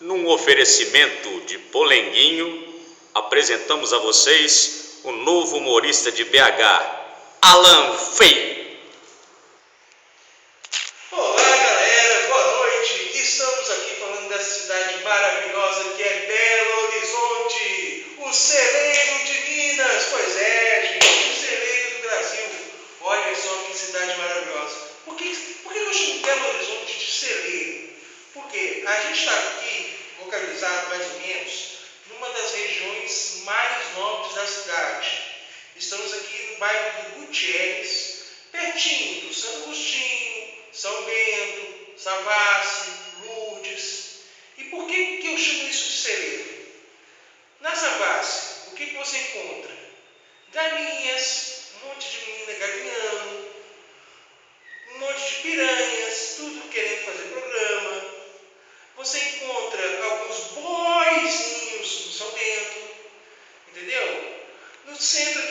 Num oferecimento de Polenguinho, apresentamos a vocês o novo humorista de BH, Alan Fei. Olá galera, boa noite. Estamos aqui falando dessa cidade maravilhosa que é Belo Horizonte, o celeiro de Minas. Pois é, gente, o celeiro do Brasil. Olha só que cidade maravilhosa. Por que eu chamo Belo Horizonte de celeiro? Porque a gente está aqui localizado mais ou menos numa das regiões mais nobres da cidade. Estamos aqui no bairro do Gutierrez, pertinho do Santo Agostinho, São Bento, Savassi, Lourdes. E por que eu chamo isso de celeiro? Na Savassi, o que você encontra? Galinhas, um monte de menina galinhando, um monte de piranhas, tudo querendo fazer programa. Você encontra alguns boizinhos no São Bento, entendeu? No centro